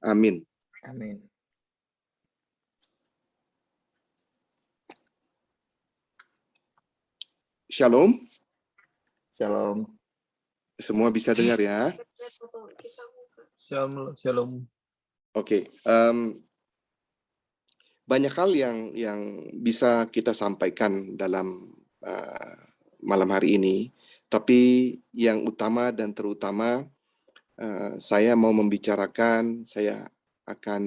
Amin. Amin. Shalom. Shalom. Semua bisa dengar ya? Shalom. Oke. Banyak hal yang bisa kita sampaikan dalam malam hari ini, tapi yang utama dan terutama saya mau membicarakan, saya akan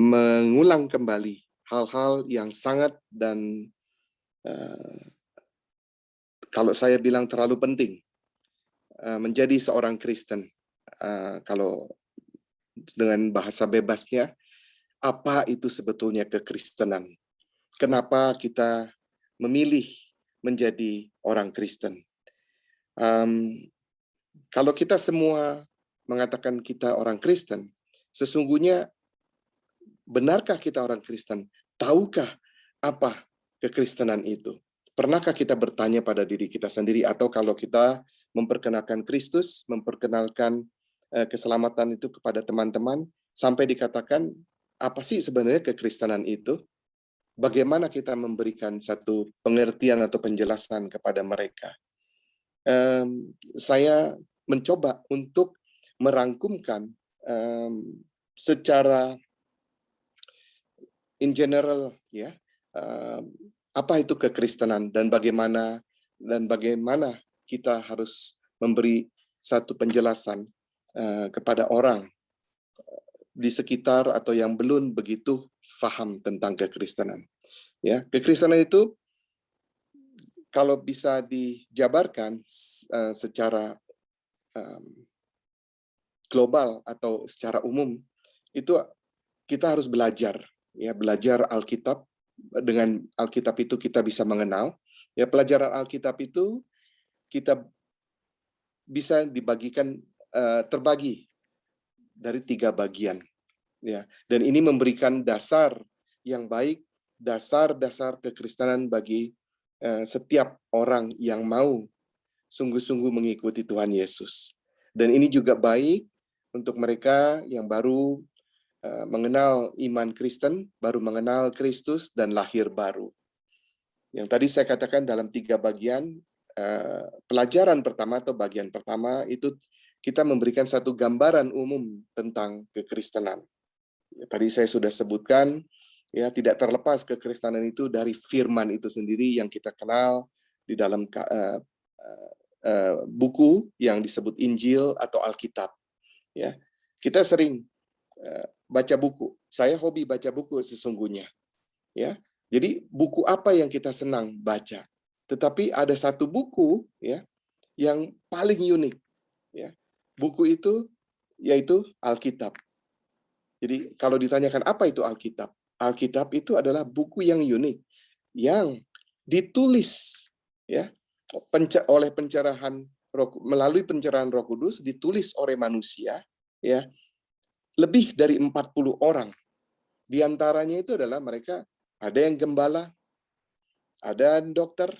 mengulang kembali hal-hal yang sangat dan kalau saya bilang terlalu penting menjadi seorang Kristen. Kalau dengan bahasa bebasnya, apa itu sebetulnya kekristenan? Kenapa kita memilih menjadi orang Kristen? Kalau kita semua mengatakan kita orang Kristen, sesungguhnya benarkah kita orang Kristen? Tahukah apa kekristenan itu? Pernahkah kita bertanya pada diri kita sendiri, atau kalau kita memperkenalkan Kristus, memperkenalkan keselamatan itu kepada teman-teman, sampai dikatakan, apa sih sebenarnya kekristenan itu? Bagaimana kita memberikan satu pengertian atau penjelasan kepada mereka? Saya mencoba untuk merangkumkan secara in general, ya, apa itu kekristenan dan bagaimana kita harus memberi satu penjelasan kepada orang di sekitar atau yang belum begitu paham tentang kekristenan. Ya, kekristenan itu kalau bisa dijabarkan secara global atau secara umum, itu kita harus belajar, ya, belajar Alkitab. Dengan Alkitab itu kita bisa mengenal, ya, pelajaran Alkitab itu kita bisa dibagikan, terbagi dari 3 bagian, ya, dan ini memberikan dasar yang baik, dasar-dasar kekristenan bagi setiap orang yang mau sungguh-sungguh mengikuti Tuhan Yesus. Dan ini juga baik untuk mereka yang baru mengenal iman Kristen, baru mengenal Kristus dan lahir baru. Yang tadi saya katakan dalam 3 bagian, pelajaran pertama atau bagian pertama itu kita memberikan satu gambaran umum tentang kekristenan. Ya, tadi saya sudah sebutkan, ya, tidak terlepas kekristenan itu dari firman itu sendiri yang kita kenal di dalam buku yang disebut Injil atau Alkitab. Ya, kita sering baca buku. Saya hobi baca buku sesungguhnya. Ya, jadi buku apa yang kita senang baca? Tetapi ada satu buku, ya, yang paling unik. Ya, buku itu yaitu Alkitab. Jadi kalau ditanyakan apa itu Alkitab? Alkitab itu adalah buku yang unik, yang ditulis, ya, melalui pencerahan Roh Kudus, ditulis oleh manusia, ya, lebih dari 40 orang. Di antaranya itu adalah mereka, ada yang gembala, ada dokter,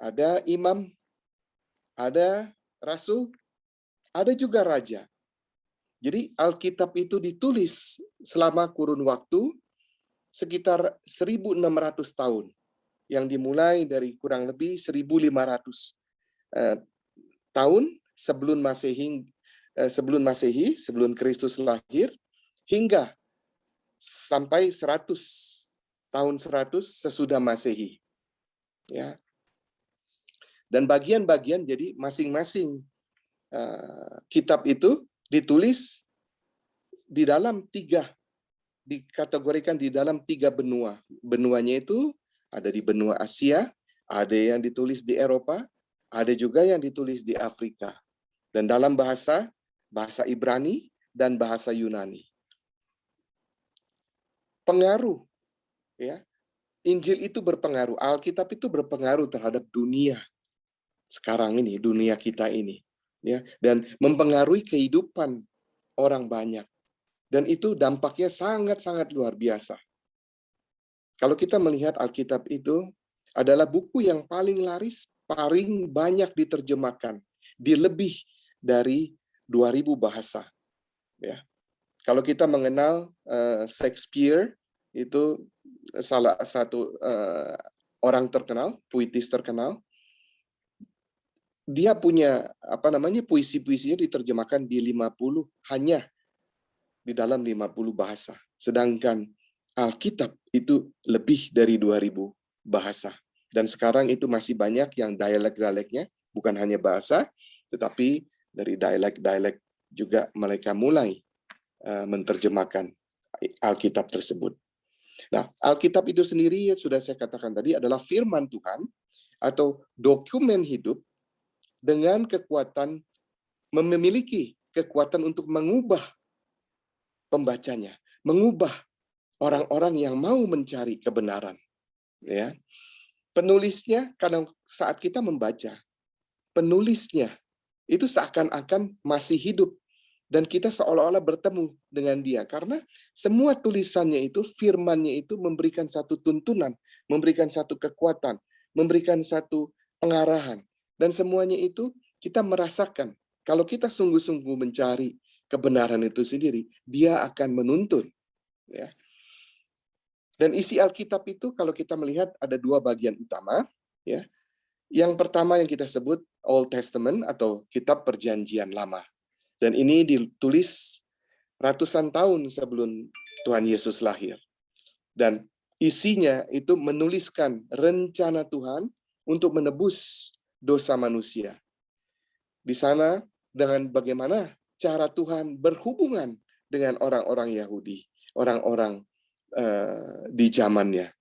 ada imam, ada rasul, ada juga raja. Jadi Alkitab itu ditulis selama kurun waktu sekitar 1.600 tahun, yang dimulai dari kurang lebih 1.500 tahun sebelum Masehi, sebelum Kristus lahir, hingga sampai 100 sesudah Masehi. Ya. Dan bagian-bagian, jadi masing-masing kitab itu ditulis di dalam 3, dikategorikan di dalam 3 benua. Benuanya itu ada di benua Asia, ada yang ditulis di Eropa, ada juga yang ditulis di Afrika. Dan dalam bahasa Ibrani dan bahasa Yunani. Pengaruh, ya, Injil itu berpengaruh, Alkitab itu berpengaruh terhadap dunia sekarang ini, dunia kita ini, ya, dan mempengaruhi kehidupan orang banyak. Dan itu dampaknya sangat-sangat luar biasa. Kalau kita melihat Alkitab itu adalah buku yang paling laris, paling banyak diterjemahkan di lebih dari 2000 bahasa. Ya. Kalau kita mengenal Shakespeare, itu salah satu orang terkenal, puitis terkenal, dia punya puisi-puisinya diterjemahkan di 50, hanya di dalam 50 bahasa. Sedangkan Alkitab itu lebih dari 2000 bahasa. Dan sekarang itu masih banyak yang dialek-dialeknya, bukan hanya bahasa, tetapi dari dialek-dialek juga mereka mulai menerjemahkan Alkitab tersebut. Nah, Alkitab itu sendiri, sudah saya katakan tadi, adalah firman Tuhan atau dokumen hidup dengan kekuatan, memiliki kekuatan untuk mengubah pembacanya, mengubah orang-orang yang mau mencari kebenaran. Ya, penulisnya, kadang saat kita membaca, penulisnya itu seakan-akan masih hidup dan kita seolah-olah bertemu dengan dia, karena semua tulisannya itu, firmannya itu memberikan satu tuntunan, memberikan satu kekuatan, memberikan satu pengarahan, dan semuanya itu kita merasakan kalau kita sungguh-sungguh mencari kebenaran itu sendiri, dia akan menuntun. Ya. Dan isi Alkitab itu kalau kita melihat ada dua bagian utama. Ya. Yang pertama yang kita sebut Old Testament atau Kitab Perjanjian Lama. Dan ini ditulis ratusan tahun sebelum Tuhan Yesus lahir. Dan isinya itu menuliskan rencana Tuhan untuk menebus dosa manusia. Di sana dengan bagaimana cara Tuhan berhubungan dengan orang-orang Yahudi, orang-orang di zamannya.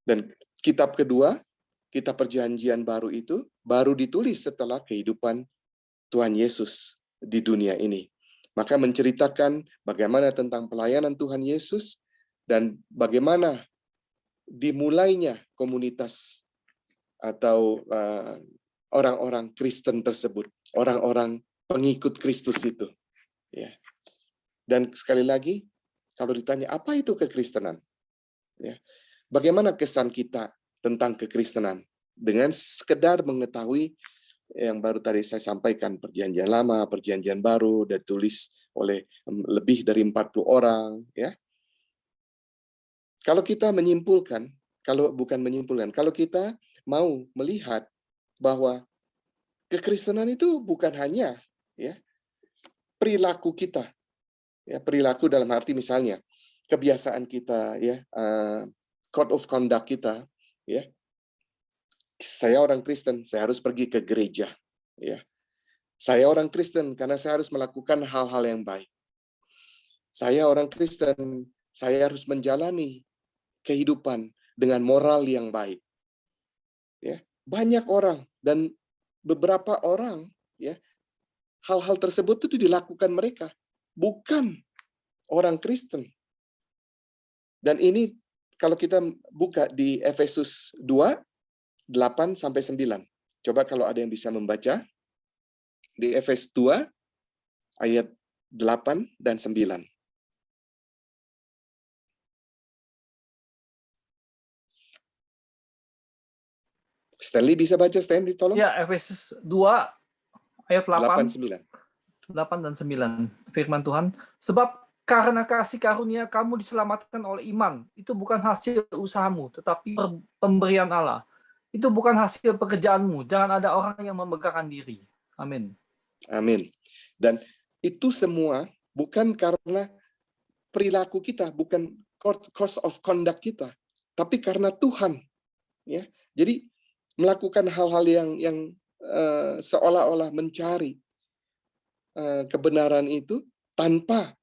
Dan kitab kedua, Kitab Perjanjian Baru itu baru ditulis setelah kehidupan Tuhan Yesus di dunia ini. Maka menceritakan bagaimana tentang pelayanan Tuhan Yesus dan bagaimana dimulainya komunitas atau orang-orang Kristen tersebut, orang-orang pengikut Kristus itu. Ya. Dan sekali lagi, kalau ditanya apa itu kekristenan, ya, bagaimana kesan kita tentang kekristenan dengan sekedar mengetahui yang baru tadi saya sampaikan, Perjanjian Lama, Perjanjian Baru, dan tulis oleh lebih dari 40 orang. Ya. Kalau kita menyimpulkan, kalau kita mau melihat bahwa kekristenan itu bukan hanya ya perilaku kita, ya, perilaku dalam arti misalnya kebiasaan kita, ya, code of conduct kita, ya. Saya orang Kristen, saya harus pergi ke gereja, ya. Saya orang Kristen karena saya harus melakukan hal-hal yang baik. Saya orang Kristen, saya harus menjalani kehidupan dengan moral yang baik. Ya, banyak orang dan beberapa orang, ya, hal-hal tersebut itu dilakukan mereka, bukan orang Kristen. Dan ini kalau kita buka di Efesus 2, 8-9. Coba kalau ada yang bisa membaca. Di Efesus 2, ayat 8 dan 9. Stanley bisa baca, Stanley, tolong? Ya, Efesus 2, ayat 8, 8, 9. Firman Tuhan, sebab karena kasih karunia kamu diselamatkan oleh iman. Itu bukan hasil usahamu, tetapi pemberian Allah. Itu bukan hasil pekerjaanmu. Jangan ada orang yang memegahkan diri. Amin. Amin. Dan itu semua bukan karena perilaku kita, bukan course of conduct kita, tapi karena Tuhan. Ya, jadi melakukan hal-hal yang seolah-olah mencari kebenaran itu tanpa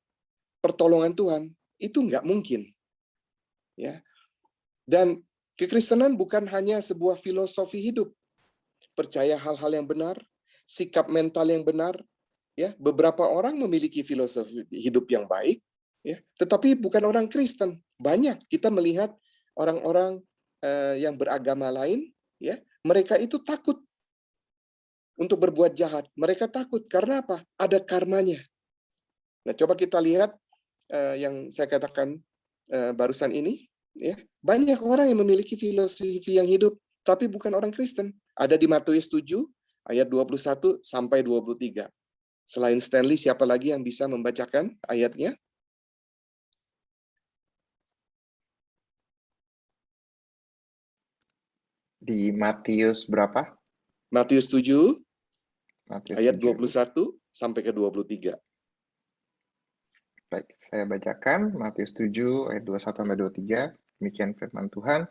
pertolongan Tuhan itu nggak mungkin. Ya, dan kekristenan bukan hanya sebuah filosofi hidup, percaya hal-hal yang benar, sikap mental yang benar. Ya, beberapa orang memiliki filosofi hidup yang baik, ya, tetapi bukan orang Kristen. Banyak kita melihat orang-orang yang beragama lain, ya, mereka itu takut untuk berbuat jahat. Mereka takut karena apa? Ada karmanya. Nah, coba kita lihat yang saya katakan barusan ini, ya, banyak orang yang memiliki filosofi yang hidup, tapi bukan orang Kristen. Ada di Matius 7 ayat 21 sampai 23. Selain Stanley, siapa lagi yang bisa membacakan ayatnya? Di Matius berapa? Matius 7, Matius ayat 7. 21 sampai ke 23. Baik, saya bacakan Matius 7 ayat 21 sampai 23. Demikian firman Tuhan.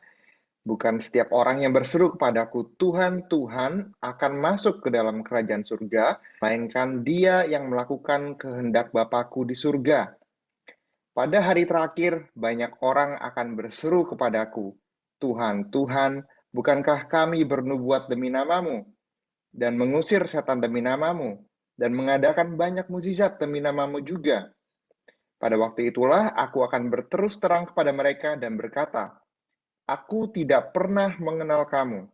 Bukan setiap orang yang berseru kepadaku, Tuhan, Tuhan, akan masuk ke dalam kerajaan surga, melainkan dia yang melakukan kehendak Bapakku di surga. Pada hari terakhir, banyak orang akan berseru kepadaku, Tuhan, Tuhan, bukankah kami bernubuat demi namamu, dan mengusir setan demi namamu, dan mengadakan banyak mukjizat demi namamu juga? Pada waktu itulah aku akan berterus terang kepada mereka dan berkata, Aku tidak pernah mengenal kamu.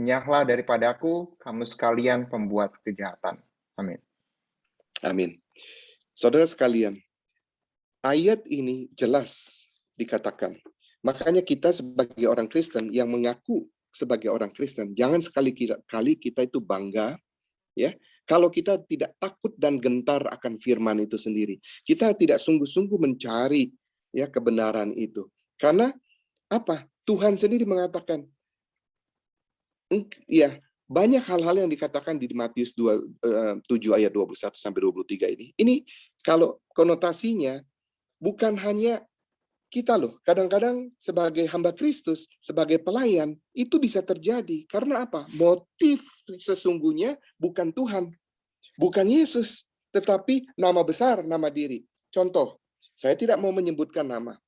Enyahlah daripadaku, kamu sekalian pembuat kejahatan. Amin. Amin. Saudara sekalian, ayat ini jelas dikatakan. Makanya kita sebagai orang Kristen yang mengaku sebagai orang Kristen, jangan sekali-kali kita itu bangga, ya, kalau kita tidak takut dan gentar akan firman itu sendiri. Kita tidak sungguh-sungguh mencari ya kebenaran itu. Karena apa? Tuhan sendiri mengatakan, ya, banyak hal-hal yang dikatakan di Matius 7 ayat 21 sampai 23 ini. Ini kalau konotasinya bukan hanya kita loh, kadang-kadang sebagai hamba Kristus, sebagai pelayan, itu bisa terjadi. Karena apa? Motif sesungguhnya bukan Tuhan, bukan Yesus, tetapi nama besar, nama diri. Contoh, saya tidak mau menyebutkan nama.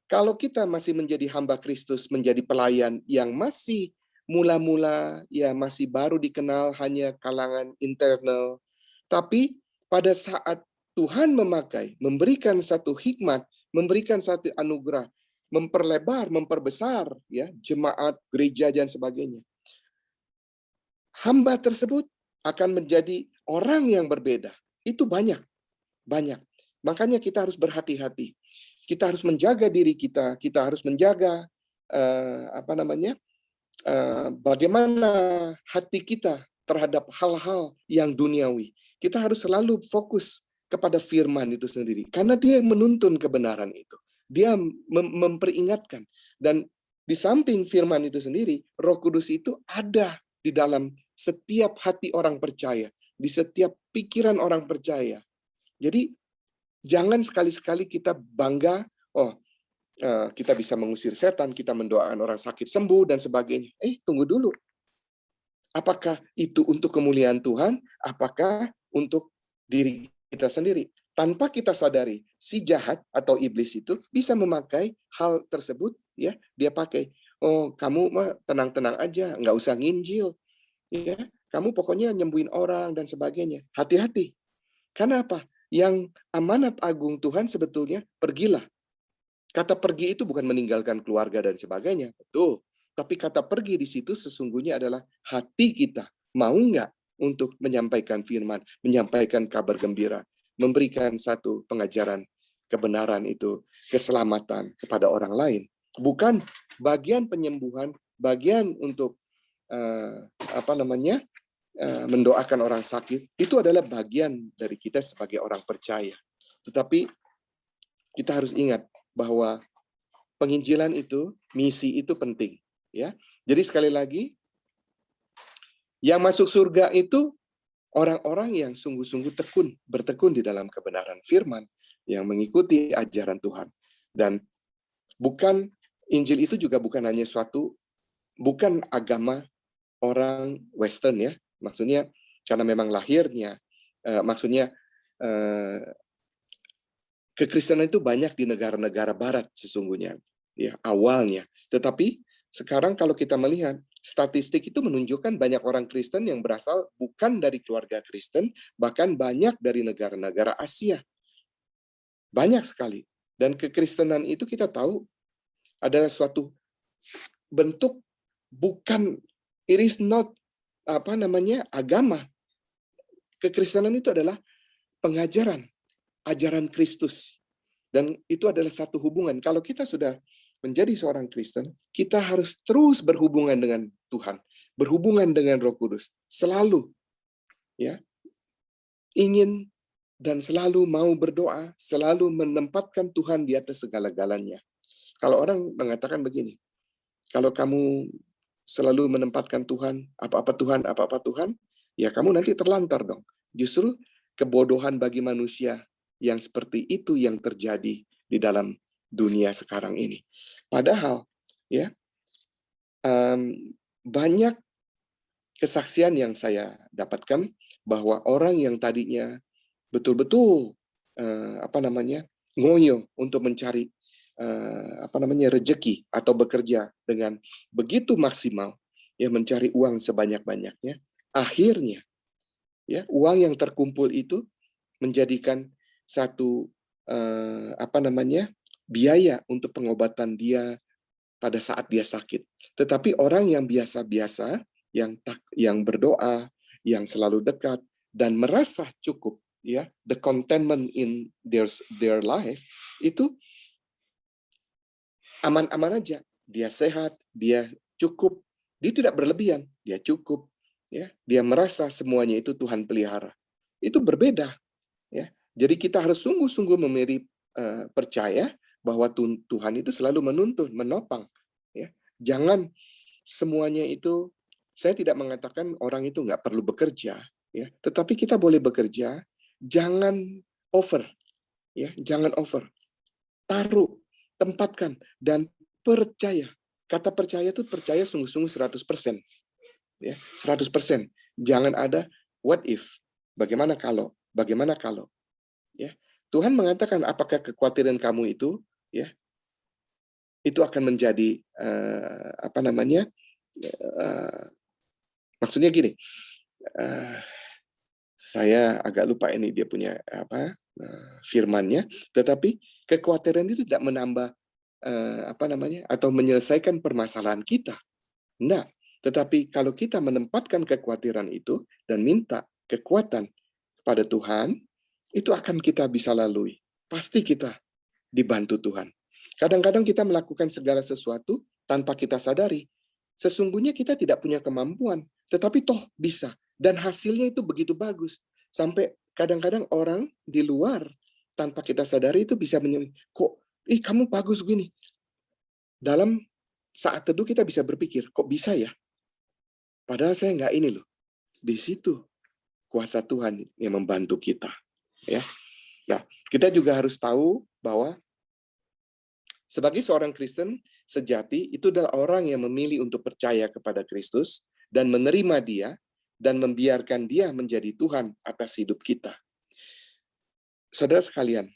Kalau kita masih menjadi hamba Kristus, menjadi pelayan yang masih mula-mula, ya masih baru dikenal hanya kalangan internal, tapi pada saat Tuhan memakai, memberikan satu hikmat, memberikan satu anugerah, memperlebar, memperbesar ya jemaat, gereja dan sebagainya. Hamba tersebut akan menjadi orang yang berbeda. Itu banyak. Makanya kita harus berhati-hati. Kita harus menjaga diri kita. Kita harus menjaga bagaimana hati kita terhadap hal-hal yang duniawi. Kita harus selalu fokus kepada firman itu sendiri. Karena dia menuntun kebenaran itu. Dia memperingatkan. Dan di samping firman itu sendiri, Roh Kudus itu ada di dalam setiap hati orang percaya. Di setiap pikiran orang percaya. Jadi, jangan sekali-sekali kita bangga, kita bisa mengusir setan, kita mendoakan orang sakit sembuh, dan sebagainya. Tunggu dulu. Apakah itu untuk kemuliaan Tuhan? Apakah untuk diri kita sendiri? Tanpa kita sadari, si jahat atau iblis itu bisa memakai hal tersebut, ya, dia pakai. Oh, kamu mah tenang-tenang aja, nggak usah nginjil. Ya, kamu pokoknya nyembuhin orang dan sebagainya. Hati-hati. Karena apa? Yang amanat agung Tuhan sebetulnya pergilah. Kata pergi itu bukan meninggalkan keluarga dan sebagainya. Betul. Tapi kata pergi di situ sesungguhnya adalah hati kita. Mau nggak untuk menyampaikan firman, menyampaikan kabar gembira, memberikan satu pengajaran kebenaran itu, keselamatan kepada orang lain. Bukan bagian penyembuhan, bagian untuk mendoakan orang sakit, itu adalah bagian dari kita sebagai orang percaya. Tetapi kita harus ingat bahwa penginjilan itu, misi itu penting, ya. Jadi sekali lagi, yang masuk surga itu orang-orang yang sungguh-sungguh bertekun di dalam kebenaran firman, yang mengikuti ajaran Tuhan. Dan bukan Injil itu juga bukan hanya bukan agama orang Western, ya. Maksudnya karena memang lahirnya, kekristenan itu banyak di negara-negara Barat sesungguhnya, ya awalnya. Tetapi sekarang kalau kita melihat statistik itu menunjukkan banyak orang Kristen yang berasal bukan dari keluarga Kristen, bahkan banyak dari negara-negara Asia, banyak sekali. Dan kekristenan itu kita tahu adalah suatu bentuk, bukan, it is not agama. Kekristenan itu adalah pengajaran, ajaran Kristus. Dan itu adalah satu hubungan. Kalau kita sudah menjadi seorang Kristen, kita harus terus berhubungan dengan Tuhan, berhubungan dengan Roh Kudus, selalu. Ya. ingin dan selalu mau berdoa, selalu menempatkan Tuhan di atas segala-galanya. Kalau orang mengatakan begini, kalau kamu selalu menempatkan Tuhan, apa-apa Tuhan, ya kamu nanti terlantar dong. Justru kebodohan bagi manusia yang seperti itu yang terjadi di dalam dunia sekarang ini. Padahal, ya, banyak kesaksian yang saya dapatkan bahwa orang yang tadinya betul-betul ngoyo untuk mencari rezeki atau bekerja dengan begitu maksimal, ya, mencari uang sebanyak-banyaknya, akhirnya, ya, uang yang terkumpul itu menjadikan satu biaya untuk pengobatan dia pada saat dia sakit. Tetapi orang yang biasa-biasa, yang berdoa, yang selalu dekat dan merasa cukup, ya, the contentment in their life, itu aman-aman aja. Dia sehat, dia cukup, dia tidak berlebihan, dia cukup, ya. Dia merasa semuanya itu Tuhan pelihara. Itu berbeda, ya. Jadi kita harus sungguh-sungguh percaya bahwa Tuhan itu selalu menuntun, menopang, ya. Jangan semuanya itu, saya tidak mengatakan orang itu nggak perlu bekerja, ya. Tetapi kita boleh bekerja, jangan over, ya, jangan over. Taruh, tempatkan, dan percaya. Kata percaya itu percaya sungguh-sungguh 100%. Ya, 100%. Jangan ada what if. Bagaimana kalau? Bagaimana kalau? Ya. Tuhan mengatakan apakah kekhawatiran kamu itu, ya, itu akan menjadi maksudnya gini. Saya agak lupa ini dia punya firmannya, tetapi kekhawatiran itu tidak menambah atau menyelesaikan permasalahan kita. Enggak, tetapi kalau kita menempatkan kekhawatiran itu dan minta kekuatan kepada Tuhan, itu akan kita bisa lalui. Pasti kita dibantu Tuhan. Kadang-kadang kita melakukan segala sesuatu tanpa kita sadari. Sesungguhnya kita tidak punya kemampuan, tetapi toh bisa. Dan hasilnya itu begitu bagus. Sampai kadang-kadang orang di luar tanpa kita sadari itu bisa kamu bagus gini. Dalam saat teduh kita bisa berpikir, kok bisa ya? Padahal saya nggak ini loh. Di situ kuasa Tuhan yang membantu kita. Ya. Nah, kita juga harus tahu bahwa sebagai seorang Kristen sejati, itu adalah orang yang memilih untuk percaya kepada Kristus dan menerima Dia dan membiarkan Dia menjadi Tuhan atas hidup kita. Saudara sekalian,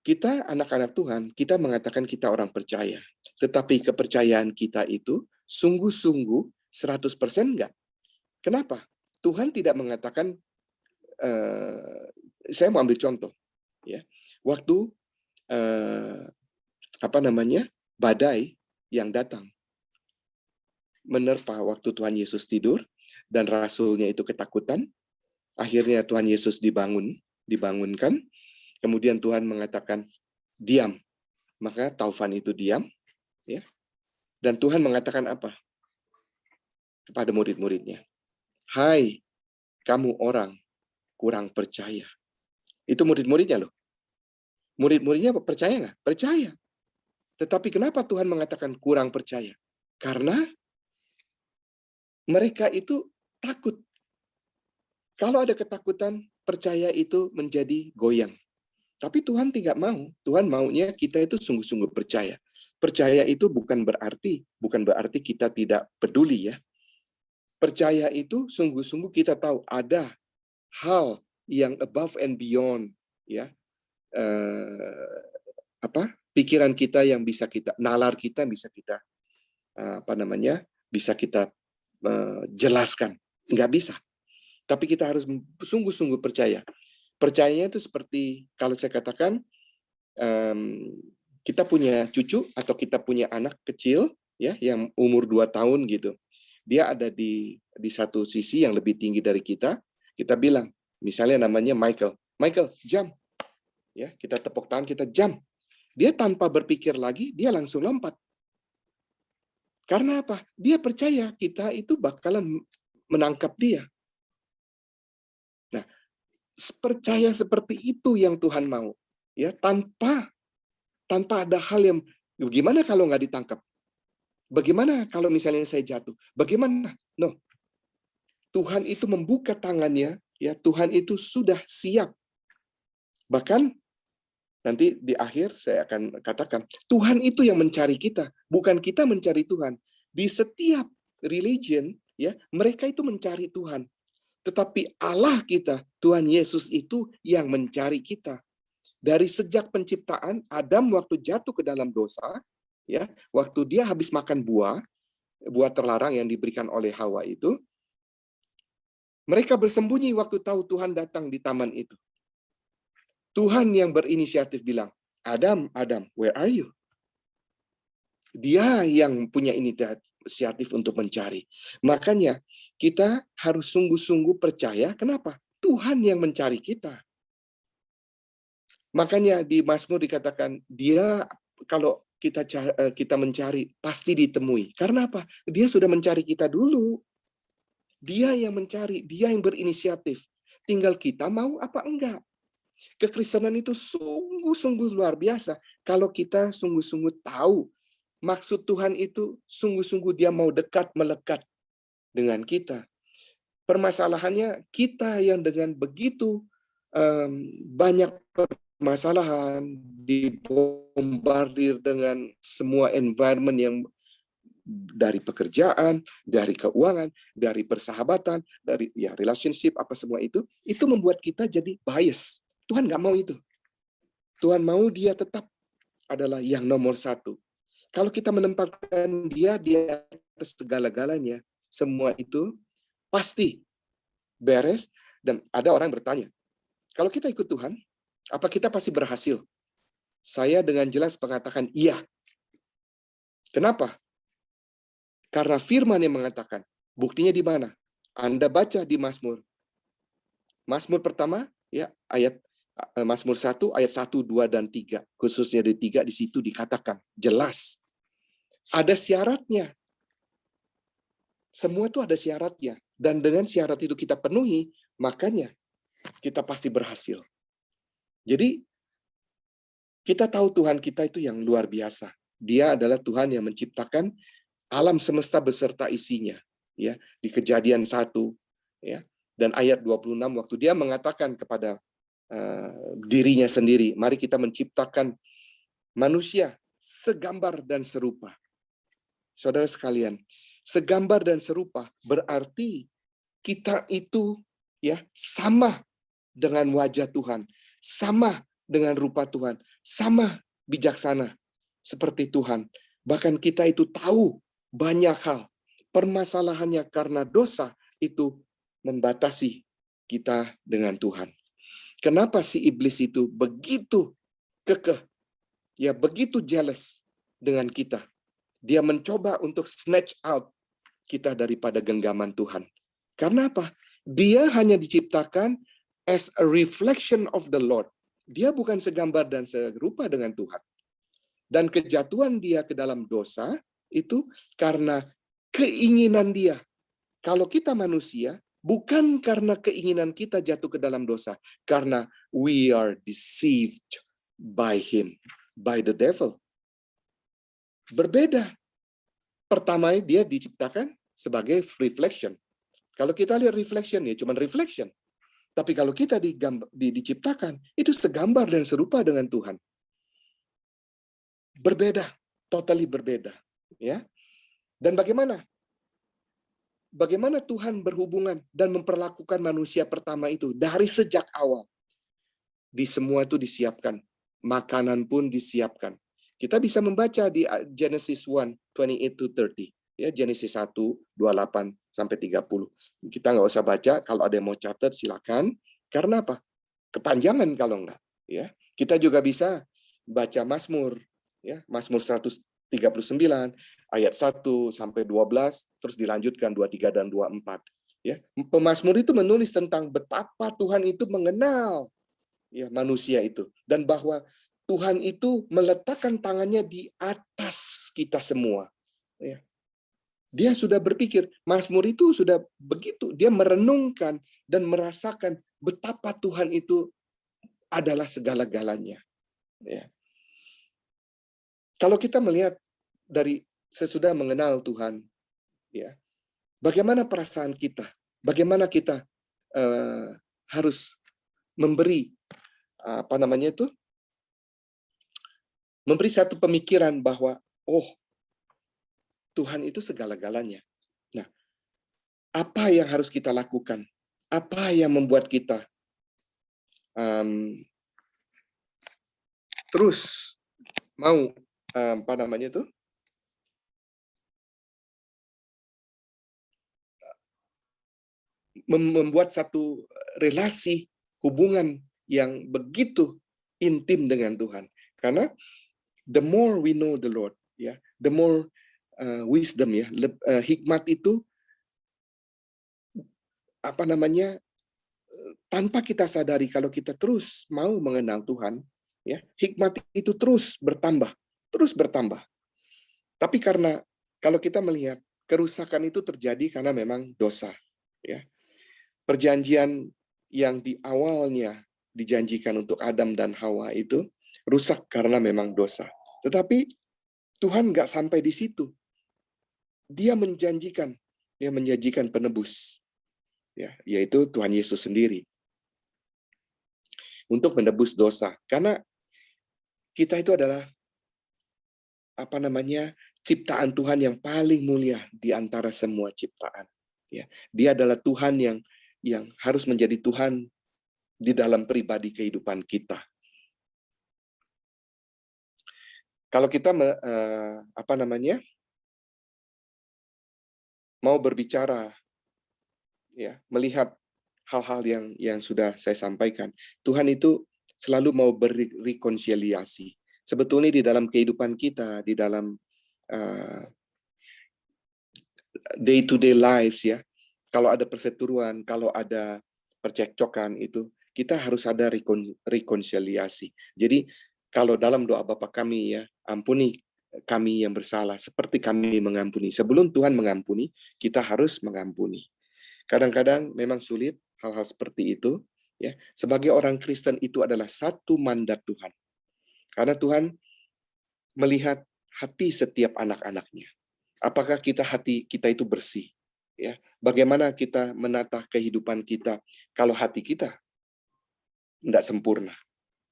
kita anak-anak Tuhan, kita mengatakan kita orang percaya. Tetapi kepercayaan kita itu sungguh-sungguh 100% enggak. Kenapa? Tuhan tidak mengatakan, saya mau ambil contoh. Ya, waktu badai yang datang menerpa waktu Tuhan Yesus tidur dan rasulnya itu ketakutan. Akhirnya Tuhan Yesus dibangunkan. Kemudian Tuhan mengatakan diam. Maka taufan itu diam, ya. Dan Tuhan mengatakan apa kepada murid-muridnya? Hai, kamu orang kurang percaya. Itu murid-muridnya loh. Murid-muridnya percaya nggak? Percaya. Tetapi kenapa Tuhan mengatakan kurang percaya? Karena mereka itu takut. Kalau ada ketakutan, percaya itu menjadi goyang. Tapi Tuhan tidak mau. Tuhan maunya kita itu sungguh-sungguh percaya. Percaya itu bukan berarti kita tidak peduli, ya. Percaya itu sungguh-sungguh kita tahu ada hal yang above and beyond, ya. Pikiran kita yang bisa kita, nalar kita bisa kita bisa kita jelaskan. Nggak bisa. Tapi kita harus sungguh-sungguh percaya. Percayanya itu seperti kalau saya katakan kita punya cucu atau kita punya anak kecil, ya, yang umur 2 tahun gitu. Dia ada di satu sisi yang lebih tinggi dari kita. Kita bilang, misalnya namanya Michael, jump. Ya, kita tepuk tangan, kita jump. Dia tanpa berpikir lagi, dia langsung lompat. Karena apa? Dia percaya kita itu bakalan menangkap dia. Nah, percaya seperti itu yang Tuhan mau. Ya, tanpa ada hal yang gimana kalau nggak ditangkap? Bagaimana kalau misalnya saya jatuh? Bagaimana? No. Tuhan itu membuka tangannya, ya Tuhan itu sudah siap. Bahkan nanti di akhir saya akan katakan, Tuhan itu yang mencari kita, bukan kita mencari Tuhan. Di setiap religion, ya mereka itu mencari Tuhan. Tetapi Allah kita, Tuhan Yesus itu yang mencari kita. Dari sejak penciptaan, Adam waktu jatuh ke dalam dosa, ya, waktu dia habis makan buah terlarang yang diberikan oleh Hawa itu, mereka bersembunyi waktu tahu Tuhan datang di taman itu. Tuhan yang berinisiatif bilang, Adam, where are you? Dia yang punya inisiatif untuk mencari. Makanya kita harus sungguh-sungguh percaya. Kenapa? Tuhan yang mencari kita. Makanya di Mazmur dikatakan, dia kalau kita mencari, pasti ditemui. Karena apa? Dia sudah mencari kita dulu. Dia yang mencari, dia yang berinisiatif. Tinggal kita mau apa enggak. Kekristenan itu sungguh-sungguh luar biasa. Kalau kita sungguh-sungguh tahu maksud Tuhan itu, sungguh-sungguh dia mau dekat, melekat dengan kita. Permasalahannya kita yang dengan begitu banyak permasalahan, dibombardir dengan semua environment yang dari pekerjaan, dari keuangan, dari persahabatan, dari relationship, apa semua itu membuat kita jadi bias. Tuhan nggak mau itu. Tuhan mau dia tetap adalah yang nomor satu. Kalau kita menempatkan dia di atas segala-galanya, semua itu pasti beres. Dan ada orang bertanya, kalau kita ikut Tuhan, apa kita pasti berhasil? Saya dengan jelas mengatakan iya. Kenapa? Karena firman yang mengatakan, buktinya di mana? Anda baca di Mazmur. Mazmur pertama, ya ayat Mazmur 1, ayat 1, 2, dan 3. Khususnya di 3, di situ dikatakan, jelas. Ada syaratnya. Semua itu ada syaratnya. Dan dengan syarat itu kita penuhi, makanya kita pasti berhasil. Jadi, kita tahu Tuhan kita itu yang luar biasa. Dia adalah Tuhan yang menciptakan alam semesta beserta isinya. Ya, di Kejadian 1, ya, dan ayat 26, waktu dia mengatakan kepada dirinya sendiri, mari kita menciptakan manusia segambar dan serupa. Saudara sekalian, segambar dan serupa berarti kita itu ya sama dengan wajah Tuhan, sama dengan rupa Tuhan, sama bijaksana seperti Tuhan. Bahkan kita itu tahu banyak hal. Permasalahannya karena dosa itu membatasi kita dengan Tuhan. Kenapa si iblis itu begitu kekeh, ya begitu jealous dengan kita? Dia mencoba untuk snatch out kita daripada genggaman Tuhan. Karena apa? Dia hanya diciptakan as a reflection of the Lord. Dia bukan segambar dan serupa dengan Tuhan. Dan kejatuhan dia ke dalam dosa itu karena keinginan dia. Kalau kita manusia, bukan karena keinginan kita jatuh ke dalam dosa, karena we are deceived by him, by the devil. Berbeda. Pertama, dia diciptakan sebagai reflection. Kalau kita lihat reflection, ya cuma reflection. Tapi kalau kita diciptakan, itu segambar dan serupa dengan Tuhan. Berbeda, totally berbeda. Ya. Dan bagaimana Tuhan berhubungan dan memperlakukan manusia pertama itu dari sejak awal. Di semua itu disiapkan. Makanan pun disiapkan. Kita bisa membaca di Genesis 1, 28-30. Ya, Genesis 1, 28 sampai 30. Kita nggak usah baca, kalau ada yang mau catat silakan. Karena apa? Kepanjangan kalau enggak. Ya. Kita juga bisa baca Mazmur. Ya, Mazmur 139, ayat 1 sampai 12, terus dilanjutkan 23 dan 24. Ya, pemazmur itu menulis tentang betapa Tuhan itu mengenal ya manusia itu dan bahwa Tuhan itu meletakkan tangannya di atas kita semua. Ya. Dia sudah berpikir, Mazmur itu sudah begitu, dia merenungkan dan merasakan betapa Tuhan itu adalah segala-galanya. Ya. Kalau kita melihat dari sesudah mengenal Tuhan, ya, bagaimana perasaan kita? Bagaimana kita harus memberi memberi satu pemikiran bahwa Tuhan itu segala-galanya. Nah, apa yang harus kita lakukan? Apa yang membuat kita terus mau membuat satu relasi hubungan yang begitu intim dengan Tuhan? Karena the more we know the Lord, ya, the more wisdom, ya, hikmat itu tanpa kita sadari, kalau kita terus mau mengenal Tuhan, ya, hikmat itu terus bertambah. Tapi karena kalau kita melihat kerusakan itu terjadi karena memang dosa, ya. Perjanjian yang di awalnya dijanjikan untuk Adam dan Hawa itu rusak karena memang dosa. Tetapi Tuhan nggak sampai di situ. Dia menjanjikan penebus, ya, yaitu Tuhan Yesus sendiri untuk menebus dosa. Karena kita itu adalah ciptaan Tuhan yang paling mulia di antara semua ciptaan. Ya, Dia adalah Tuhan yang harus menjadi Tuhan di dalam pribadi kehidupan kita. Kalau kita mau berbicara, ya, melihat hal-hal yang sudah saya sampaikan, Tuhan itu selalu mau berrekonsiliasi. Sebetulnya di dalam kehidupan kita, di dalam day-to-day lives, ya, kalau ada perseteruan, kalau ada percekcokan, itu kita harus ada rekonsiliasi. Jadi kalau dalam doa Bapa kami, ya, ampuni kami yang bersalah seperti kami mengampuni. Sebelum Tuhan mengampuni, kita harus mengampuni. Kadang-kadang memang sulit hal-hal seperti itu, ya. Sebagai orang Kristen itu adalah satu mandat Tuhan. Karena Tuhan melihat hati setiap anak-anaknya. Apakah hati kita itu bersih? Ya, bagaimana kita menata kehidupan kita kalau hati kita tidak sempurna?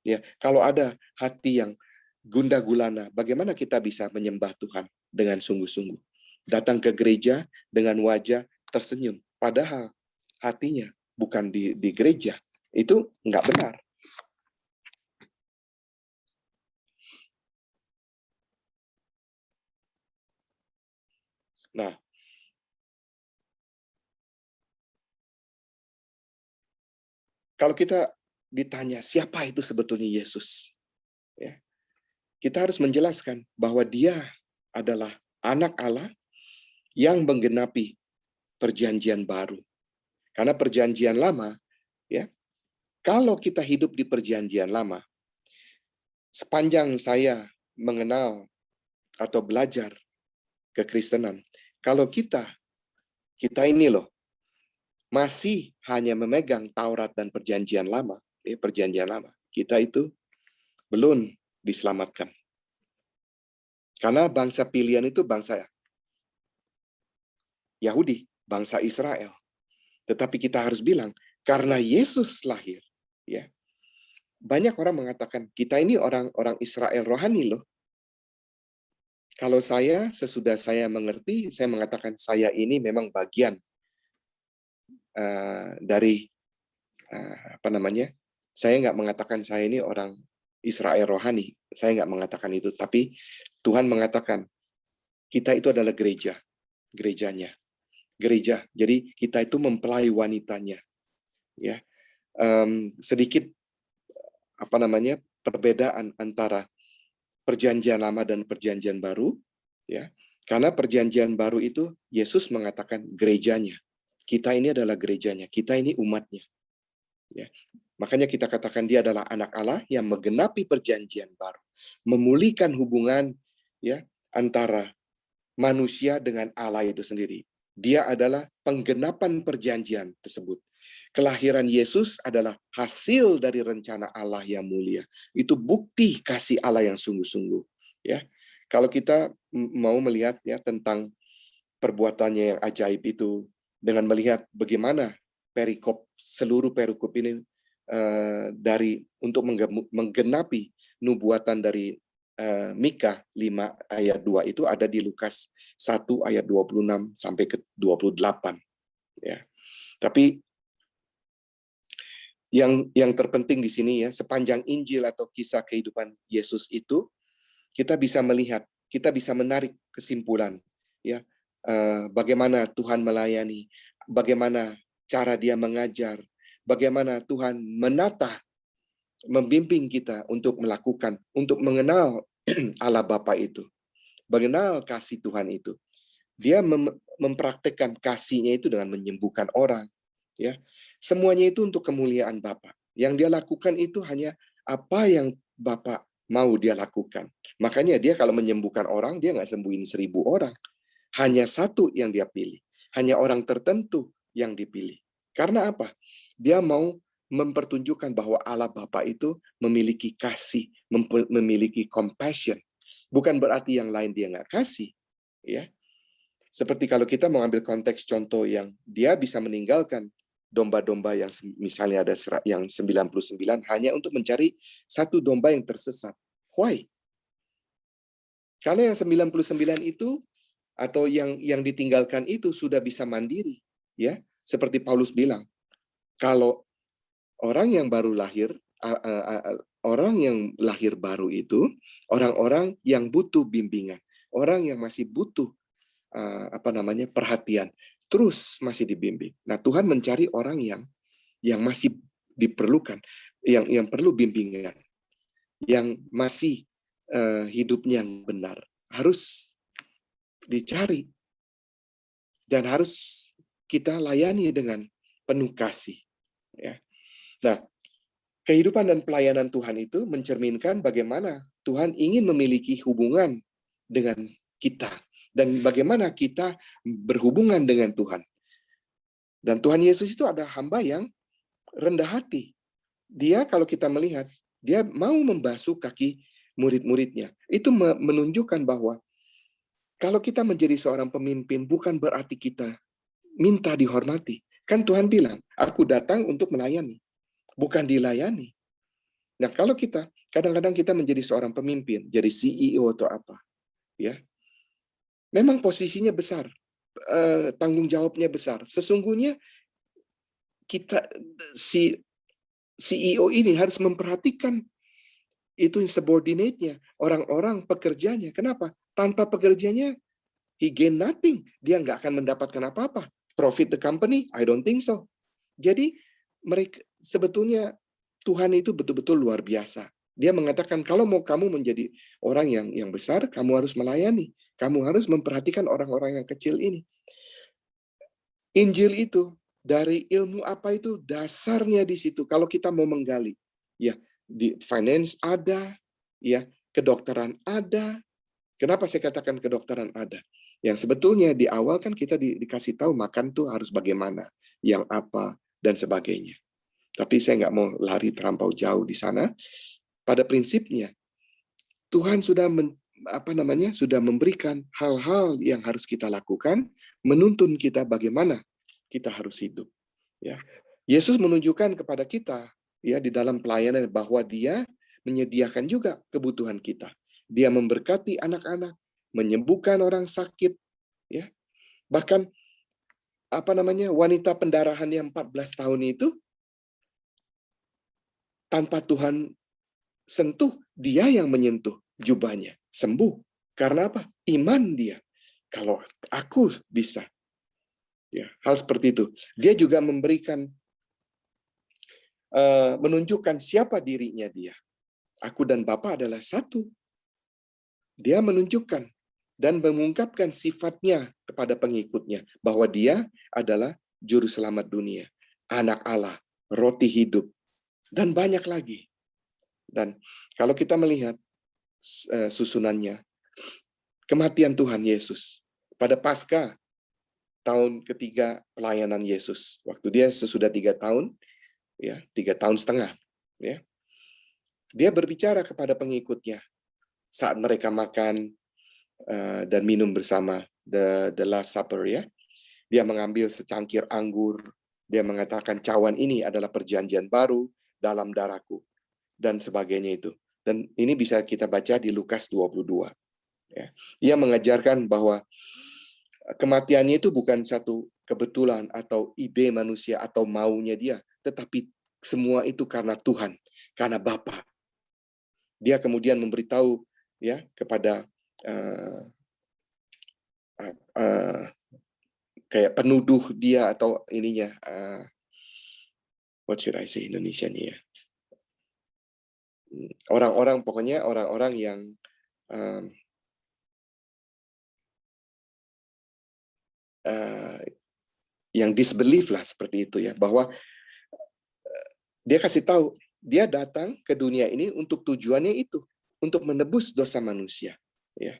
Ya, kalau ada hati yang gundah gulana, bagaimana kita bisa menyembah Tuhan dengan sungguh-sungguh? Datang ke gereja dengan wajah tersenyum, padahal hatinya bukan di gereja. Itu nggak benar. Nah, kalau kita ditanya siapa itu sebetulnya Yesus, ya, kita harus menjelaskan bahwa Dia adalah Anak Allah yang menggenapi perjanjian baru. Karena perjanjian lama, ya, kalau kita hidup di perjanjian lama, sepanjang saya mengenal atau belajar kekristenan, kalau kita ini loh masih hanya memegang Taurat dan perjanjian lama, kita itu belum diselamatkan. Karena bangsa pilihan itu bangsa Yahudi, bangsa Israel. Tetapi kita harus bilang, karena Yesus lahir, ya. Banyak orang mengatakan, kita ini orang Israel rohani loh. Kalau sesudah saya mengerti, saya mengatakan saya ini memang bagian dari saya nggak mengatakan saya ini orang Israel rohani. Saya nggak mengatakan itu. Tapi Tuhan mengatakan kita itu adalah gerejanya. Gereja. Jadi kita itu mempelai wanitanya. Ya, sedikit perbedaan antara perjanjian lama dan perjanjian baru. Ya, karena perjanjian baru itu Yesus mengatakan gerejanya. Kita ini adalah gerejanya. Kita ini umatnya. Ya. Makanya kita katakan Dia adalah Anak Allah yang menggenapi perjanjian baru, memulihkan hubungan, ya, antara manusia dengan Allah itu sendiri. Dia adalah penggenapan perjanjian tersebut. kelahiran Yesus adalah hasil dari rencana Allah yang mulia. Itu bukti kasih Allah yang sungguh-sungguh. Ya, kalau kita mau melihat ya tentang perbuatannya yang ajaib itu dengan melihat bagaimana seluruh perikop ini untuk menggenapi nubuatan dari Mika 5 ayat 2 itu ada di Lukas 1 ayat 26 sampai ke 28 ya. Tapi yang terpenting di sini ya, sepanjang Injil atau kisah kehidupan Yesus itu kita bisa melihat, kita bisa menarik kesimpulan ya, bagaimana Tuhan melayani, bagaimana cara Dia mengajar, bagaimana Tuhan membimbing kita untuk melakukan, untuk mengenal Allah Bapa itu, mengenal kasih Tuhan itu. Dia mempraktekkan kasih-Nya itu dengan menyembuhkan orang, ya. Semuanya itu untuk kemuliaan Bapa. Yang Dia lakukan itu hanya apa yang Bapa mau Dia lakukan. Makanya Dia kalau menyembuhkan orang, Dia nggak sembuhin 1000 orang. Hanya satu yang Dia pilih. Hanya orang tertentu yang dipilih. Karena apa? Dia mau mempertunjukkan bahwa Allah Bapa itu memiliki kasih, memiliki compassion. Bukan berarti yang lain Dia nggak kasih. Ya. Seperti kalau kita mau ambil konteks contoh yang Dia bisa meninggalkan domba-domba yang misalnya ada yang 99 hanya untuk mencari satu domba yang tersesat. Why? Karena yang 99 itu atau yang ditinggalkan itu sudah bisa mandiri, ya. Seperti Paulus bilang, kalau orang yang baru lahir, orang yang lahir baru itu orang-orang yang butuh bimbingan, orang yang masih butuh perhatian, terus masih dibimbing. Nah, Tuhan mencari orang yang masih diperlukan, yang perlu bimbingan, yang masih hidupnya benar, harus dicari dan harus kita layani dengan penuh kasih. Ya. Nah, kehidupan dan pelayanan Tuhan itu mencerminkan bagaimana Tuhan ingin memiliki hubungan dengan kita dan bagaimana kita berhubungan dengan Tuhan. Dan Tuhan Yesus itu ada hamba yang rendah hati. Dia kalau kita melihat, dia mau membasuh kaki murid-muridnya. Itu menunjukkan bahwa kalau kita menjadi seorang pemimpin bukan berarti kita minta dihormati. Kan Tuhan bilang, aku datang untuk melayani, bukan dilayani. Nah, kalau kita kadang-kadang kita menjadi seorang pemimpin, jadi CEO atau apa, ya, memang posisinya besar, tanggung jawabnya besar. Sesungguhnya kita si CEO ini harus memperhatikan itu subordinate-nya, orang-orang pekerjanya. Kenapa? Tanpa pekerjanya, he gain nothing. Dia nggak akan mendapatkan apa-apa. Profit the company? I don't think so. Jadi mereka sebetulnya Tuhan itu betul-betul luar biasa. Dia mengatakan kalau mau kamu menjadi orang yang besar, kamu harus melayani. Kamu harus memperhatikan orang-orang yang kecil ini. Injil itu dari ilmu apa itu dasarnya di situ. Kalau kita mau menggali, ya di finance ada, ya kedokteran ada. Kenapa saya katakan kedokteran ada? Yang sebetulnya di awal kan kita dikasih tahu makan tuh harus bagaimana, yang apa dan sebagainya. Tapi saya nggak mau lari terlampau jauh di sana. Pada prinsipnya Tuhan sudah sudah memberikan hal-hal yang harus kita lakukan, menuntun kita bagaimana kita harus hidup. Ya, Yesus menunjukkan kepada kita ya di dalam pelayanan bahwa Dia menyediakan juga kebutuhan kita. Dia memberkati anak-anak, menyembuhkan orang sakit, ya. Bahkan wanita pendarahan yang 14 tahun itu tanpa Tuhan sentuh, Dia yang menyentuh jubahnya, sembuh. Karena apa? Iman dia. Kalau aku bisa. Ya, hal seperti itu. Dia juga menunjukkan siapa dirinya dia. Aku dan Bapa adalah satu. Dia menunjukkan dan mengungkapkan sifatnya kepada pengikutnya bahwa Dia adalah juru selamat dunia, anak Allah, roti hidup, dan banyak lagi. Dan kalau kita melihat susunannya, kematian Tuhan Yesus pada Paskah tahun ketiga pelayanan Yesus. Waktu dia sesudah 3 tahun, ya 3,5 tahun, ya. Dia berbicara kepada pengikutnya saat mereka makan dan minum bersama, the Last Supper, ya. Dia mengambil secangkir anggur, dia mengatakan cawan ini adalah perjanjian baru dalam darahku, dan sebagainya itu. Dan ini bisa kita baca di Lukas 22. Ya. Ia mengajarkan bahwa kematiannya itu bukan satu kebetulan atau ide manusia atau maunya dia, tetapi semua itu karena Tuhan, karena Bapa. Dia kemudian memberitahu ya kepada kayak penuduh dia atau ininya, what should I say Indonesia-nya ya, orang-orang, pokoknya orang-orang yang disbelief lah, seperti itu ya, bahwa dia kasih tahu dia datang ke dunia ini untuk tujuannya itu, untuk menebus dosa manusia, ya,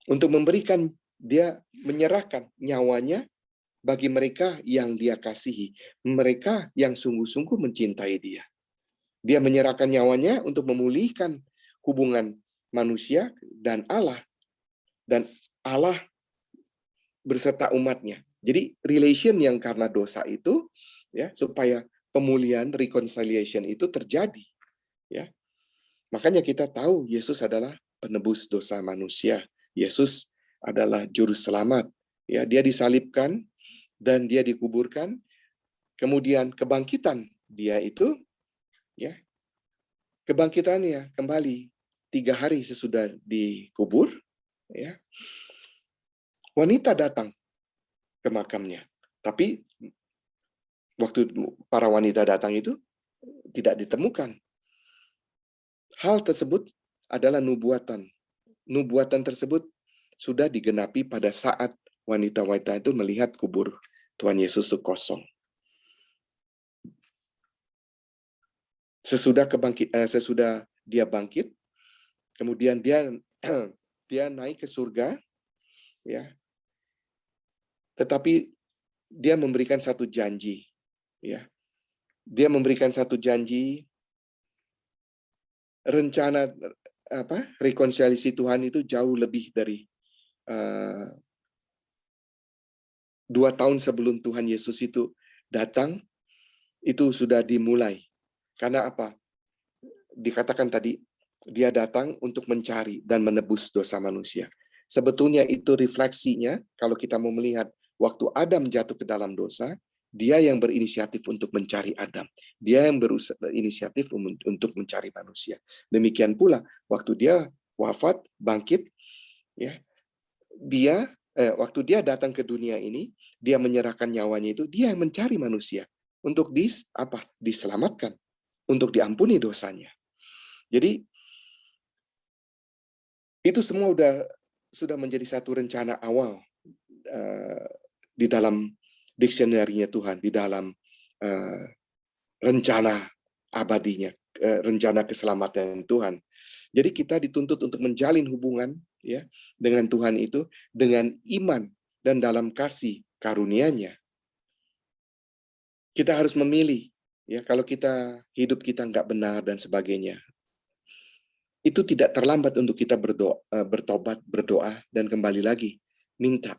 untuk memberikan, dia menyerahkan nyawanya bagi mereka yang dia kasihi, mereka yang sungguh-sungguh mencintai dia. Dia menyerahkan nyawanya untuk memulihkan hubungan manusia dan Allah berserta umatnya. Jadi relation yang karena dosa itu, ya, supaya pemulihan, reconciliation itu terjadi, ya. Makanya kita tahu Yesus adalah penebus dosa manusia. Yesus adalah juru selamat, ya. Dia disalibkan dan dia dikuburkan, kemudian kebangkitan dia itu, ya, kebangkitannya kembali 3 hari sesudah dikubur, ya. Wanita datang ke makamnya, tapi waktu para wanita datang itu tidak ditemukan. Hal tersebut adalah nubuatan. Nubuatan tersebut sudah digenapi pada saat wanita-wanita itu melihat kubur Tuhan Yesus itu kosong. Sesudah dia bangkit, kemudian dia naik ke surga, ya. Tetapi dia memberikan satu janji, ya. Dia memberikan satu janji, rencana rekonsiliasi Tuhan itu jauh lebih dari 2 tahun sebelum Tuhan Yesus itu datang, itu sudah dimulai. Karena apa? Dikatakan tadi, dia datang untuk mencari dan menebus dosa manusia. Sebetulnya itu refleksinya, kalau kita mau melihat, waktu Adam jatuh ke dalam dosa, dia yang berinisiatif untuk mencari Adam. Dia yang berinisiatif untuk mencari manusia. Demikian pula, waktu dia wafat, bangkit, ya, waktu dia datang ke dunia ini, dia menyerahkan nyawanya itu, dia yang mencari manusia untuk diselamatkan, untuk diampuni dosanya. Jadi itu semua sudah menjadi satu rencana awal di dalam dictionary-nya Tuhan, di dalam rencana abadinya, rencana keselamatan Tuhan. Jadi kita dituntut untuk menjalin hubungan, ya, dengan Tuhan itu dengan iman dan dalam kasih karunia-Nya. Kita harus memilih, ya, kalau hidup kita nggak benar dan sebagainya. Itu tidak terlambat untuk kita bertobat, berdoa, dan kembali lagi minta.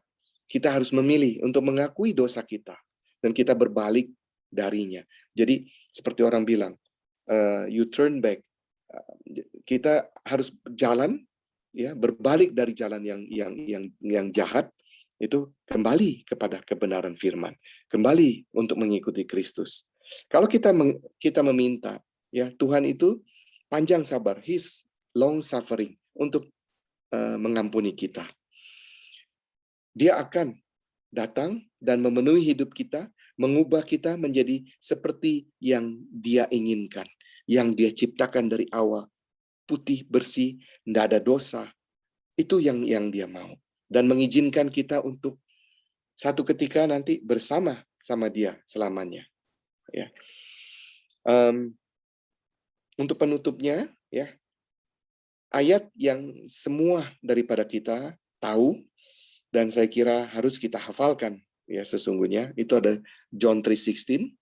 Kita harus memilih untuk mengakui dosa kita dan kita berbalik darinya. Jadi seperti orang bilang, you turn back. Kita harus jalan, ya, berbalik dari jalan yang jahat, itu kembali kepada kebenaran firman, kembali untuk mengikuti Kristus. Kalau kita meminta, ya, Tuhan itu panjang sabar, His long suffering, untuk mengampuni kita. Dia akan datang dan memenuhi hidup kita, mengubah kita menjadi seperti yang Dia inginkan, yang Dia ciptakan dari awal, putih, bersih, tidak ada dosa. Itu yang Dia mau. Dan mengizinkan kita untuk satu ketika nanti bersama sama Dia selamanya. Ya. Untuk penutupnya, ya, ayat yang semua daripada kita tahu, dan saya kira harus kita hafalkan ya sesungguhnya. Itu ada John 3:16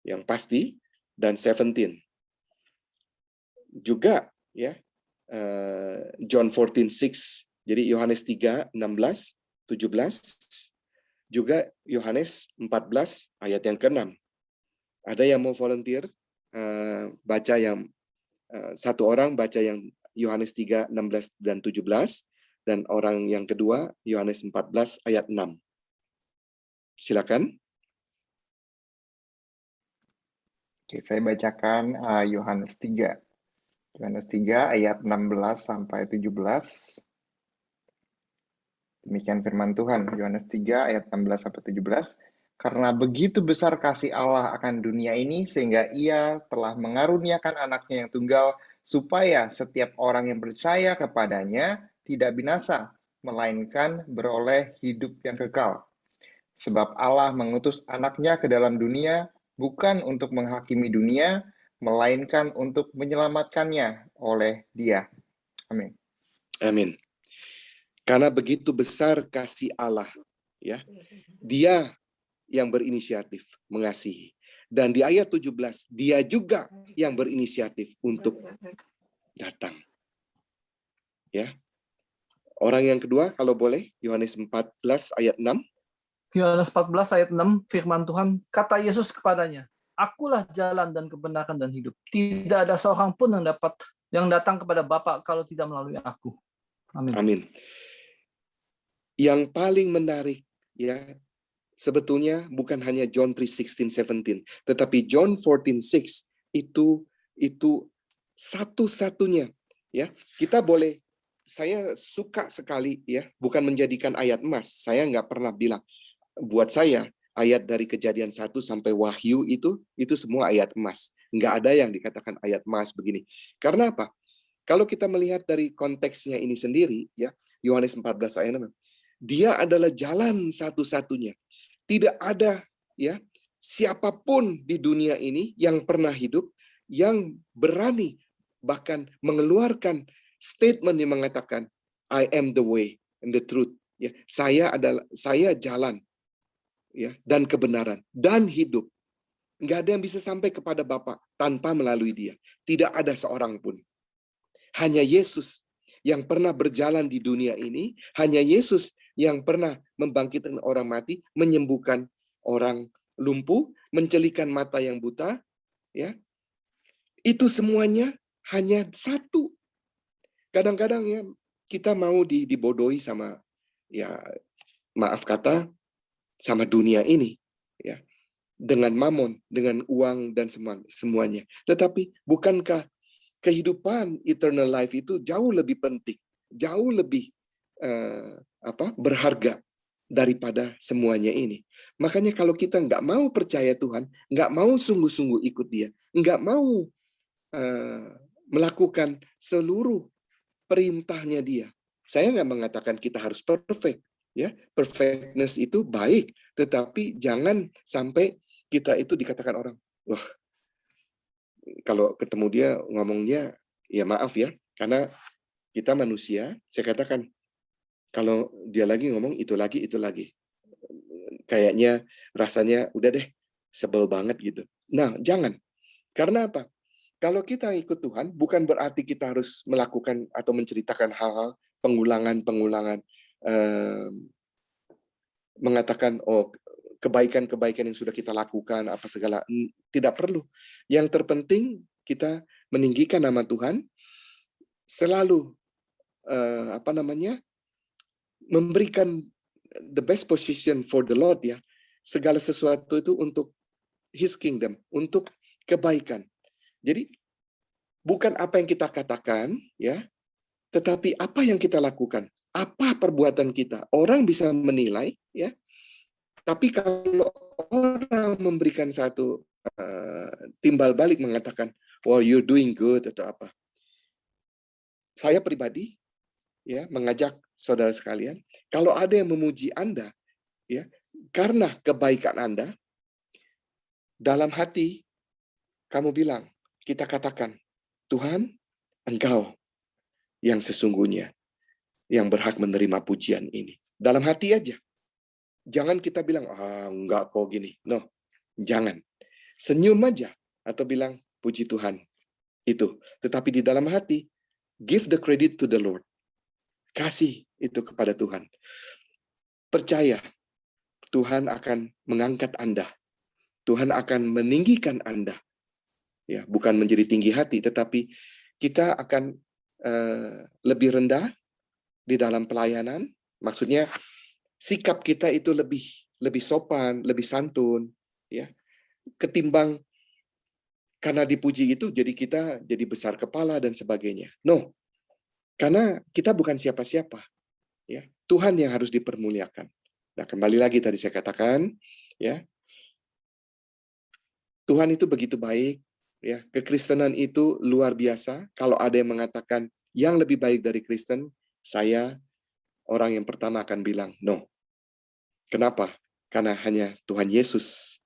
yang pasti dan 17. Juga ya John 14:6. Jadi Yohanes 3:16, 17. Juga Yohanes 14 ayat yang ke-6. Ada yang mau volunteer baca yang satu orang baca yang Yohanes 3:16 dan 17, dan orang yang kedua Yohanes 14 ayat 6. Silakan. Oke, saya bacakan Yohanes 3. Yohanes 3 ayat 16 sampai 17. Demikian firman Tuhan, Yohanes 3 ayat 16 sampai 17. Karena begitu besar kasih Allah akan dunia ini, sehingga Ia telah mengaruniakan anaknya yang tunggal, supaya setiap orang yang percaya kepadanya tidak binasa, melainkan beroleh hidup yang kekal. Sebab Allah mengutus anaknya ke dalam dunia, bukan untuk menghakimi dunia, melainkan untuk menyelamatkannya oleh Dia. Amin. Amin. Karena begitu besar kasih Allah, ya. Dia yang berinisiatif mengasihi. Dan di ayat 17, dia juga yang berinisiatif untuk datang. Ya. Orang yang kedua, kalau boleh, Yohanes 14 ayat 6. Yohanes 14 ayat 6, firman Tuhan, kata Yesus kepadanya, Akulah jalan dan kebenaran dan hidup. Tidak ada seorang pun yang datang kepada Bapa kalau tidak melalui aku. Amin. Amin. Yang paling menarik ya, sebetulnya bukan hanya John 3:16, 17, tetapi John 14:6 itu satu-satunya ya. Kita boleh, saya suka sekali ya, bukan menjadikan ayat emas. Saya nggak pernah bilang, buat saya ayat dari Kejadian 1 sampai Wahyu itu semua ayat emas. Nggak ada yang dikatakan ayat emas begini. Karena apa? Kalau kita melihat dari konteksnya ini sendiri ya, Yohanes 14 ayat 6, dia adalah jalan satu-satunya. Tidak ada ya siapapun di dunia ini yang pernah hidup yang berani bahkan mengeluarkan statement yang mengatakan I am the way and the truth. Ya, saya jalan ya dan kebenaran dan hidup. Nggak ada yang bisa sampai kepada Bapa tanpa melalui dia. Tidak ada seorang pun. Hanya Yesus yang pernah berjalan di dunia ini, hanya Yesus yang pernah membangkitkan orang mati, menyembuhkan orang lumpuh, mencelikan mata yang buta, ya. Itu semuanya hanya satu. Kadang-kadang ya kita mau dibodohi sama ya maaf kata sama dunia ini, ya. Dengan mamon, dengan uang dan semuanya. Tetapi bukankah kehidupan eternal life itu jauh lebih penting, jauh lebih berharga daripada semuanya ini. Makanya kalau kita nggak mau percaya Tuhan, nggak mau sungguh-sungguh ikut Dia, nggak mau melakukan seluruh perintahnya Dia. Saya nggak mengatakan kita harus perfect, ya. Perfectness itu baik, tetapi jangan sampai kita itu dikatakan orang, wah, kalau ketemu dia ngomongnya, ya maaf ya, karena kita manusia, saya katakan, kalau dia lagi ngomong itu lagi. Kayaknya rasanya udah deh, sebel banget gitu. Nah, jangan. Karena apa? Kalau kita ikut Tuhan, bukan berarti kita harus melakukan atau menceritakan hal-hal pengulangan, mengatakan, oh, kebaikan-kebaikan yang sudah kita lakukan, apa segala. Tidak perlu. Yang terpenting, kita meninggikan nama Tuhan, selalu memberikan the best position for the Lord ya. Segala sesuatu itu untuk His kingdom, untuk kebaikan. Jadi bukan apa yang kita katakan ya, tetapi apa yang kita lakukan, apa perbuatan kita. Orang bisa menilai ya. Tapi kalau orang memberikan satu timbal balik mengatakan, "Oh, you're doing good" atau apa. Saya pribadi ya mengajak saudara sekalian, kalau ada yang memuji Anda ya karena kebaikan Anda, dalam hati kamu bilang, kita katakan, Tuhan, Engkau yang sesungguhnya yang berhak menerima pujian ini. Dalam hati aja. Jangan kita bilang, enggak kok gini. No, jangan. Senyum aja. Atau bilang, puji Tuhan. Itu. Tetapi di dalam hati, give the credit to the Lord. Kasih itu kepada Tuhan. Percaya, Tuhan akan mengangkat Anda. Tuhan akan meninggikan Anda. Ya, bukan menjadi tinggi hati, tetapi kita akan lebih rendah di dalam pelayanan. Maksudnya, sikap kita itu lebih sopan, lebih santun, ya. Ketimbang karena dipuji itu jadi kita jadi besar kepala dan sebagainya. No. Karena kita bukan siapa-siapa, ya. Tuhan yang harus dipermuliakan. Nah, kembali lagi tadi saya katakan, ya. Tuhan itu begitu baik, ya. Kekristenan itu luar biasa. Kalau ada yang mengatakan yang lebih baik dari Kristen, saya orang yang pertama akan bilang no. Kenapa? Karena hanya Tuhan Yesus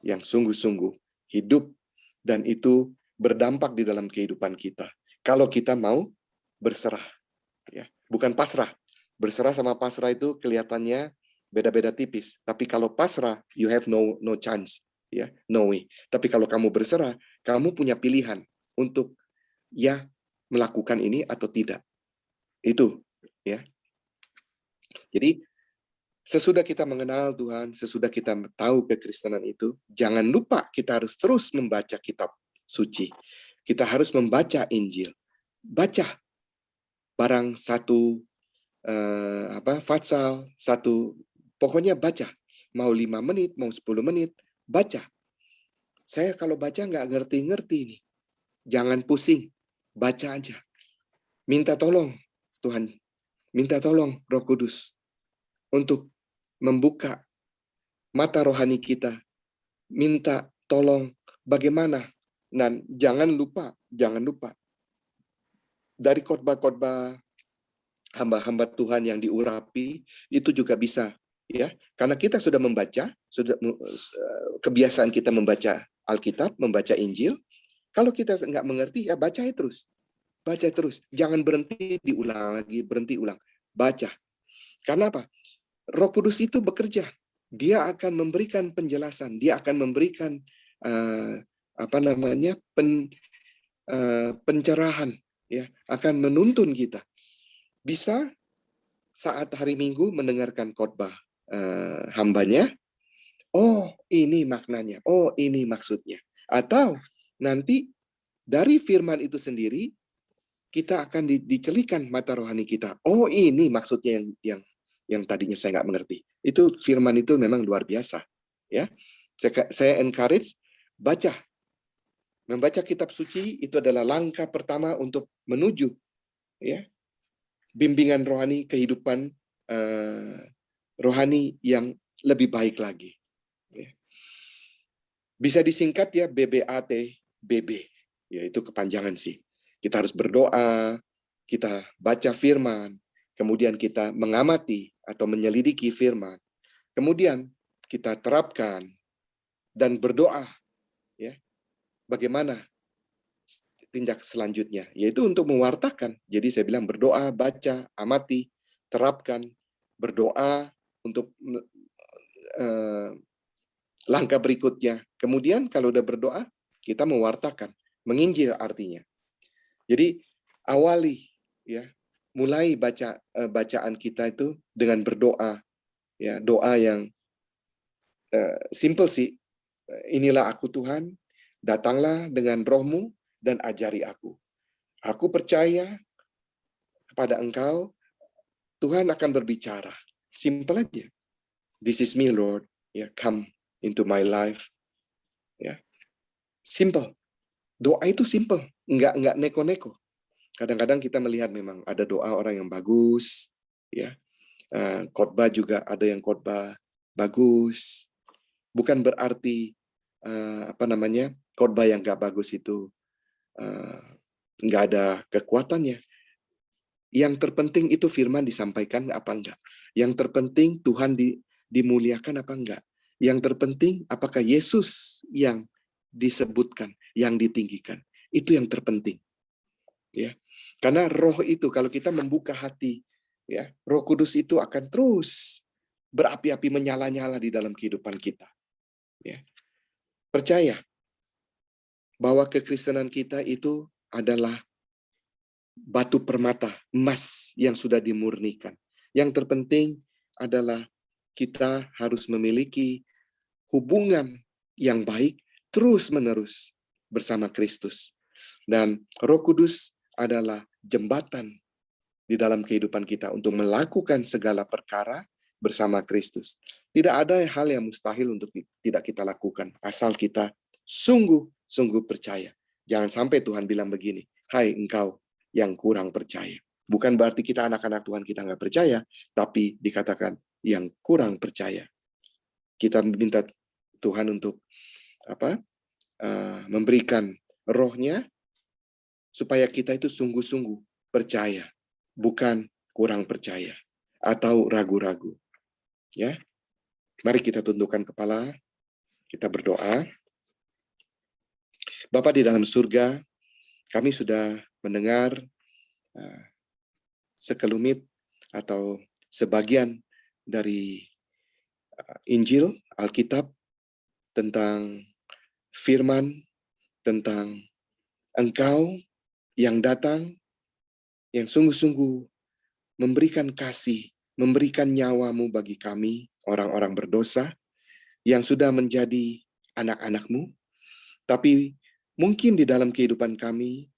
yang sungguh-sungguh hidup dan itu berdampak di dalam kehidupan kita. Kalau kita mau berserah, ya, bukan pasrah. Berserah sama pasrah itu kelihatannya beda-beda tipis. Tapi kalau pasrah, you have no chance, ya, no way. Tapi kalau kamu berserah, kamu punya pilihan untuk ya melakukan ini atau tidak. Itu, ya. Jadi sesudah kita mengenal Tuhan, sesudah kita tahu kekristenan itu, jangan lupa kita harus terus membaca kitab suci. Kita harus membaca Injil. Baca barang satu fatsal, satu, pokoknya baca. Mau 5 menit, mau 10 menit, baca. Saya kalau baca nggak ngerti-ngerti nih. Jangan pusing, baca aja. Minta tolong Tuhan, minta tolong Roh Kudus untuk membuka mata rohani kita, minta tolong bagaimana. Dan jangan lupa dari khotbah-khotbah hamba-hamba Tuhan yang diurapi itu juga bisa, ya. Karena kita sudah membaca, sudah kebiasaan kita membaca Alkitab, membaca Injil. Kalau kita nggak mengerti, ya baca terus. Baca terus. Jangan berhenti diulang lagi, berhenti ulang. Baca. Karena apa? Roh Kudus itu bekerja. Dia akan memberikan penjelasan. Dia akan memberikan pencerahan. Ya, akan menuntun kita. Bisa saat hari Minggu mendengarkan khotbah hambanya. Oh, ini maknanya. Oh, ini maksudnya. Atau nanti dari firman itu sendiri kita akan dicelikan mata rohani kita. Oh, ini maksudnya yang tadinya saya nggak mengerti. Itu firman itu memang luar biasa, ya. Saya encourage baca. Membaca kitab suci itu adalah langkah pertama untuk menuju, ya, bimbingan rohani, kehidupan rohani yang lebih baik lagi. Ya. Bisa disingkat ya BBAT-BB, yaitu kepanjangan sih. Kita harus berdoa, kita baca firman, kemudian kita mengamati atau menyelidiki firman, kemudian kita terapkan dan berdoa, ya. Bagaimana tindak selanjutnya? Yaitu untuk mewartakan. Jadi saya bilang berdoa, baca, amati, terapkan, berdoa untuk langkah berikutnya. Kemudian kalau udah berdoa, kita mewartakan, menginjil artinya. Jadi awali, ya, mulai bacaan kita itu dengan berdoa, ya, doa yang simple sih. Inilah aku Tuhan, datanglah dengan rohmu dan ajari aku. Aku percaya kepada Engkau, Tuhan akan berbicara. Simple aja. This is me, Lord. Ya, come into my life. Ya, simple. Doa itu simple, nggak neko-neko. Kadang-kadang kita melihat memang ada doa orang yang bagus, ya. Khotbah juga ada yang khotbah bagus. Bukan berarti khotbah yang nggak bagus itu nggak ada kekuatannya. Yang terpenting itu firman disampaikan apa enggak. Yang terpenting Tuhan dimuliakan apa enggak. Yang terpenting apakah Yesus yang disebutkan, yang ditinggikan. Itu yang terpenting. Ya. Karena roh itu kalau kita membuka hati ya, Roh Kudus itu akan terus berapi-api menyala-nyala di dalam kehidupan kita. Ya. Percaya bahwa kekristenan kita itu adalah batu permata, emas yang sudah dimurnikan. Yang terpenting adalah kita harus memiliki hubungan yang baik terus-menerus bersama Kristus. Dan Roh Kudus adalah jembatan di dalam kehidupan kita untuk melakukan segala perkara bersama Kristus. Tidak ada hal yang mustahil untuk tidak kita lakukan, asal kita sungguh-sungguh percaya. Jangan sampai Tuhan bilang begini, hai engkau yang kurang percaya. Bukan berarti kita anak-anak Tuhan kita nggak percaya, tapi dikatakan yang kurang percaya. Kita minta Tuhan untuk memberikan roh-Nya supaya kita itu sungguh-sungguh percaya, bukan kurang percaya atau ragu-ragu. Ya, mari kita tundukkan kepala, kita berdoa. Bapa di dalam surga, kami sudah mendengar sekelumit atau sebagian dari Injil, Alkitab, tentang firman, tentang Engkau yang datang, yang sungguh-sungguh memberikan kasih, memberikan nyawamu bagi kami, orang-orang berdosa, yang sudah menjadi anak-anak-Mu. Tapi mungkin di dalam kehidupan kami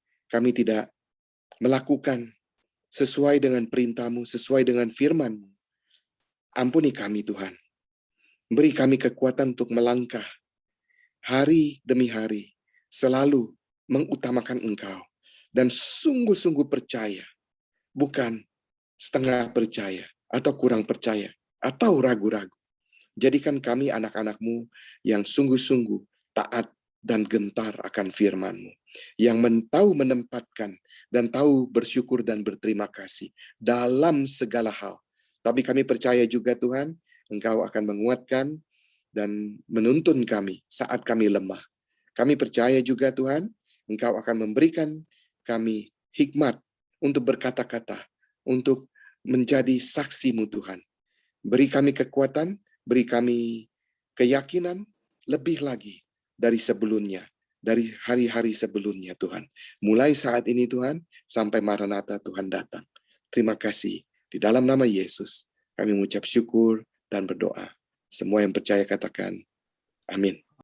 tidak melakukan sesuai dengan perintah-Mu, sesuai dengan firman-Mu. Ampuni kami Tuhan. Beri kami kekuatan untuk melangkah hari demi hari, selalu mengutamakan Engkau, dan sungguh-sungguh percaya, bukan setengah percaya, atau kurang percaya, atau ragu-ragu. Jadikan kami anak-anak-Mu yang sungguh-sungguh taat dan gentar akan firman-Mu, yang tahu menempatkan dan tahu bersyukur dan berterima kasih dalam segala hal. Tapi kami percaya juga Tuhan, Engkau akan menguatkan dan menuntun kami saat kami lemah. Kami percaya juga Tuhan, Engkau akan memberikan kami hikmat untuk berkata-kata, untuk menjadi saksi-Mu Tuhan. Beri kami kekuatan, beri kami keyakinan lebih lagi dari sebelumnya, dari hari-hari sebelumnya Tuhan. Mulai saat ini Tuhan, sampai Maranatha Tuhan datang. Terima kasih. Di dalam nama Yesus, kami mengucap syukur dan berdoa. Semua yang percaya katakan, amin.